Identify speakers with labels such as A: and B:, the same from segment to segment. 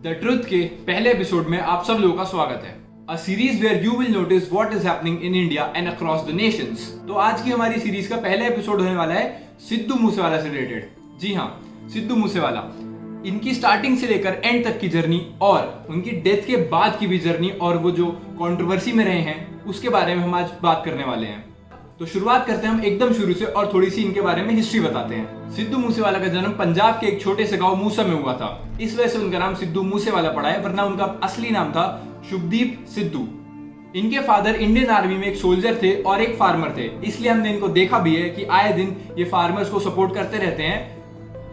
A: The truth के पहले episode में आप सब लोगों का स्वागत है। A series where you will notice what is happening in India and across the nations. तो आज की हमारी सीरीज का पहला एपिसोड होने वाला है सिद्धू मूसेवाला से रिलेटेड। जी हाँ, सिद्धू मूसेवाला, इनकी स्टार्टिंग से लेकर एंड तक की जर्नी और उनकी डेथ के बाद की भी जर्नी और वो जो कंट्रोवर्सी में रहे हैं उसके बारे में हम आज बात करने वाले हैं। तो शुरुआत करते हैं हम एकदम शुरू से और थोड़ी सी इनके बारे में हिस्ट्री बताते हैं। सिद्धू मूसेवाला का जन्म पंजाब के एक छोटे से गांव मूसा में हुआ था। इस वजह से उनका नाम सिद्धू मूसेवाला पड़ा है, वरना उनका असली नाम था शुभदीप सिद्धू। इनके फादर इंडियन आर्मी में एक सोल्जर थे और एक फार्मर थे, इसलिए हमने इनको देखा भी है कि आए दिन ये फार्मर्स को सपोर्ट करते रहते हैं,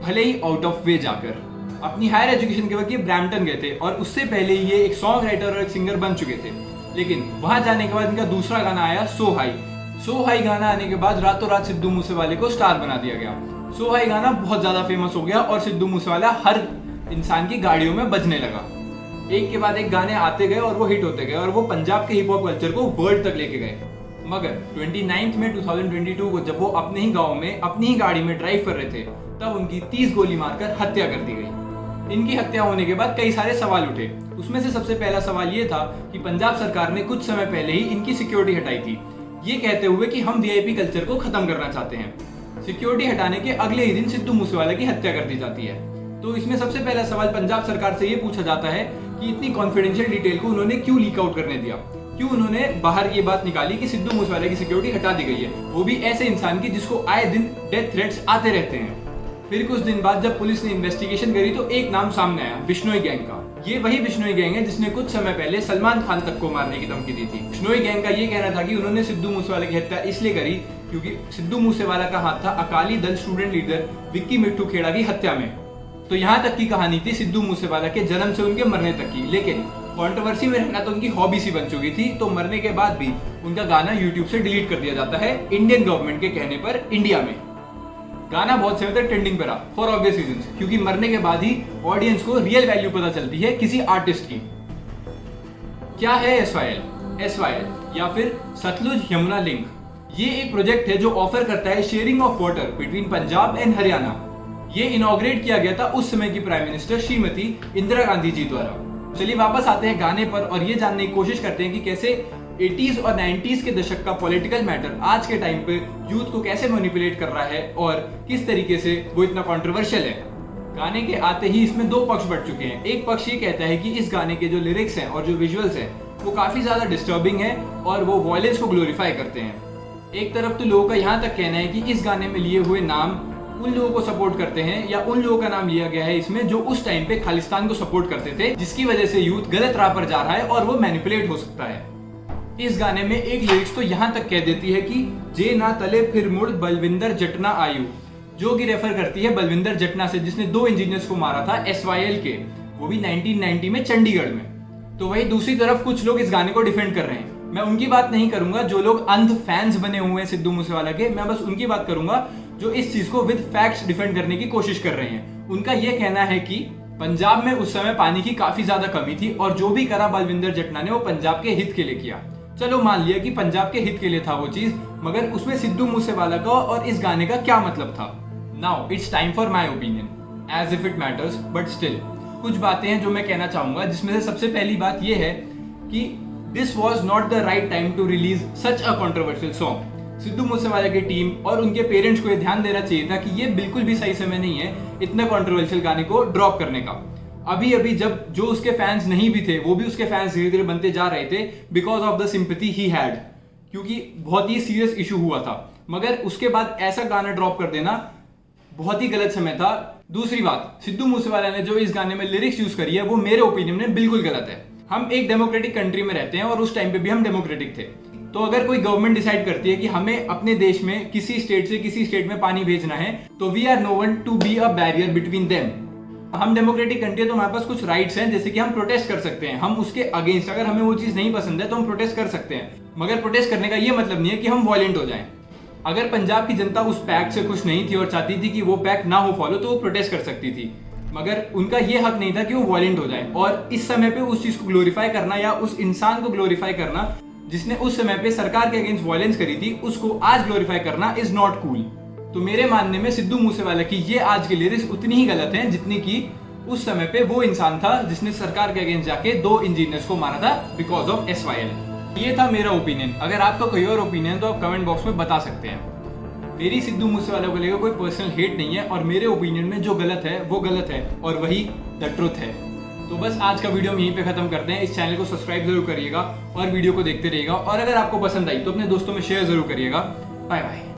A: भले ही आउट ऑफ वे जाकर। अपनी हायर एजुकेशन के वक्त ये ब्रैम्पटन गए थे और उससे पहले ये एक सॉन्ग राइटर और एक सिंगर बन चुके थे। लेकिन वहां जाने के बाद इनका दूसरा गाना आया सो हाई गाना आने के बाद रातों रात सिद्धू मूसेवाले को स्टार बना दिया गया। सो हाई गाना बहुत ज्यादा फेमस हो गया और सिद्धू मूसेवाला हर इंसान की गाड़ियों में बजने लगा। एक के बाद एक गाने आते गए और वो हिट होते गए और वो पंजाब के हिप हॉप कल्चर को वर्ल्ड तक लेके गए। मगर 29 में 2022 को जब वो अपने ही गांव में अपनी ही गाड़ी में ड्राइव कर रहे थे, तब उनकी 30 गोली मारकर हत्या कर दी गई। इनकी हत्या होने के बाद कई सारे सवाल उठे। उसमें से सबसे पहला सवाल ये था कि पंजाब सरकार ने कुछ समय पहले ही इनकी सिक्योरिटी हटाई थी, ये कहते हुए कि हम वीआईपी कल्चर को खत्म करना चाहते हैं। सिक्योरिटी हटाने के अगले ही दिन सिद्धू मूसेवाला की हत्या कर दी जाती है। तो इसमें सबसे पहला सवाल पंजाब सरकार से ये पूछा जाता है कि इतनी कॉन्फिडेंशियल डिटेल को उन्होंने क्यों लीक आउट करने दिया, क्यों उन्होंने बाहर ये बात निकाली कि सिद्धू मूसेवाला की सिक्योरिटी हटा दी गई है, वो भी ऐसे इंसान की जिसको आए दिन डेथ थ्रेट्स आते रहते हैं। फिर कुछ दिन बाद जब पुलिस ने इन्वेस्टिगेशन करी तो एक नाम सामने आया, बिश्नोई गैंग का। ये वही बिश्नोई गैंग है जिसने कुछ समय पहले सलमान खान तक को मारने की धमकी दी थी। बिश्नोई गैंग का ये कहना था कि उन्होंने सिद्धू मूसेवाला की हत्या इसलिए करी क्योंकि सिद्धू मूसेवाला का हाथ था अकाली दल स्टूडेंट लीडर विक्की मिट्टू खेड़ा की हत्या में। तो यहाँ तक की कहानी थी सिद्धू मूसेवाला के जन्म से उनके मरने तक की। लेकिन कंट्रोवर्सी में रहना तो उनकी हॉबी सी बन चुकी थी, तो मरने के बाद भी उनका गाना यूट्यूब से डिलीट कर दिया जाता है इंडियन गवर्नमेंट के कहने पर इंडिया में। गाना बहुत समय तक ट्रेंडिंग पे रहा फॉर ऑब्वियस रीजंस, क्योंकि मरने के बाद ही ऑडियंस को रियल वैल्यू पता चलती है किसी आर्टिस्ट की। क्या है एसवाईएल या फिर सतलुज यमुना लिंक? ये एक प्रोजेक्ट है जो ऑफर करता है sharing of water between Punjab and Haryana. ये इनॉग्रेट किया गया था उस समय की प्राइम मिनिस्टर श्रीमती इंदिरा गांधी जी द्वारा। चलिए वापस आते हैं गाने पर और ये जानने की कोशिश करते हैं कि कैसे 80s और 90s के दशक का पॉलिटिकल मैटर आज के टाइम पे यूथ को कैसे मैनिपुलेट कर रहा है और किस तरीके से वो इतना कंट्रोवर्शियल है। गाने के आते ही इसमें दो पक्ष बढ़ चुके हैं। एक पक्ष ये कहता है कि इस गाने के जो लिरिक्स हैं और जो विजुअल्स हैं वो काफी ज्यादा डिस्टर्बिंग है और वो वॉयलेंस को ग्लोरीफाई करते हैं। एक तरफ तो लोगों का यहाँ तक कहना है कि इस गाने में लिए हुए नाम उन लोगों को सपोर्ट करते हैं या उन लोगों का नाम लिया गया है इसमें जो उस टाइम पे खालिस्तान को सपोर्ट करते थे, जिसकी वजह से यूथ गलत राह पर जा रहा है और वो मैनिपुलेट हो सकता है। इस गाने में एक लिरिक्स तो यहाँ तक कह देती है कि जे ना तले फिर मुड़ बलविंदर जटना आयु, जो कि रेफर करती है बलविंदर जटना से, जिसने 2 इंजीनियर्स को मारा था एसवाईएल के, वो भी 1990 में चंडीगढ़ में। तो वही दूसरी तरफ कुछ लोग इस गाने को डिफेंड कर रहे हैं। मैं उनकी बात नहीं करूंगा जो लोग अंध फैंस बने हुए हैं सिद्धू मूसेवाला के, मैं बस उनकी बात करूंगा जो इस चीज को विद फैक्ट्स डिफेंड करने की कोशिश कर रहे हैं। उनका यह कहना है कि पंजाब में उस समय पानी की काफी ज्यादा कमी थी और जो भी करा बलविंदर जटना ने वो पंजाब के हित के लिए किया। चलो मान लिया कि पंजाब के हित के लिए था वो चीज, मगर उसमें सिद्धू मूसेवाला का और इस गाने का क्या मतलब था? Now it's time for my opinion, as if it matters, but still कुछ बातें हैं जो मैं कहना चाहूंगा, जिसमें से सबसे पहली बात यह है कि this was not the right time to release such a controversial song. Sidhu Moosewala की टीम और उनके पेरेंट्स को यह ध्यान देना चाहिए था कि ये बिल्कुल भी सही समय नहीं है इतने कंट्रोवर्शियल गाने को ड्रॉप करने का। अभी अभी जब जो उसके फैंस नहीं भी थे वो भी उसके फैंस धीरे धीरे बनते जा रहे थे because of the sympathy he had, क्योंकि बहुत ही सीरियस इशू हुआ था। मगर उसके बाद ऐसा गाना ड्रॉप कर देना बहुत ही गलत समय था। दूसरी बात, सिद्धू मूसेवाला ने जो इस गाने में लिरिक्स यूज करी है वो मेरे ओपिनियन में बिल्कुल गलत है। हम एक डेमोक्रेटिक कंट्री में रहते हैं और उस टाइम पे भी हम डेमोक्रेटिक थे। तो अगर कोई गवर्नमेंट डिसाइड करती है कि हमें अपने देश में किसी स्टेट से किसी स्टेट में पानी भेजना है, तो we are no one to be a barrier between them. हम डेमोक्रेटिक कंट्री है तो हमारे पास कुछ राइट्स हैं, जैसे कि हम प्रोटेस्ट कर सकते हैं। हम उसके अगेंस्ट, अगर हमें वो चीज नहीं पसंद है तो हम प्रोटेस्ट कर सकते हैं, मगर प्रोटेस्ट करने का ये मतलब नहीं है कि हम वॉयलेंट हो जाएं। अगर पंजाब की जनता उस पैक्ट से खुश नहीं थी और चाहती थी कि वो पैक्ट ना हो फॉलो, तो वो प्रोटेस्ट कर सकती थी, मगर उनका ये हक नहीं था कि वो वॉयलेंट हो जाए। और इस समय पे उस चीज को ग्लोरीफाई करना या उस इंसान को ग्लोरीफाई करना जिसने उस समय पे सरकार के अगेंस्ट वॉयलेंस करी थी, उसको आज ग्लोरीफाई करना इज नॉट कूल। तो मेरे मानने में सिद्धू मूसेवाला की ये आज की लिरिक्स उतनी ही गलत हैं जितनी की उस समय पे वो इंसान था जिसने सरकार के अगेंस्ट जाके 2 इंजीनियर्स को मारा था बिकॉज ऑफ SYL। ये था मेरा ओपिनियन। अगर आपका कोई और ओपिनियन तो आप कमेंट बॉक्स में बता सकते हैं। मेरी सिद्धू मूसेवाला को लेकर कोई पर्सनल हेट नहीं है और मेरे ओपिनियन में जो गलत है वो गलत है और वही द ट्रुथ है। तो बस आज का वीडियो हम यहीं पे खत्म करते हैं। इस चैनल को सब्सक्राइब जरूर करिएगा और वीडियो को देखते रहिएगा, और अगर आपको पसंद आई तो अपने दोस्तों में शेयर जरूर करिएगा। Bye bye.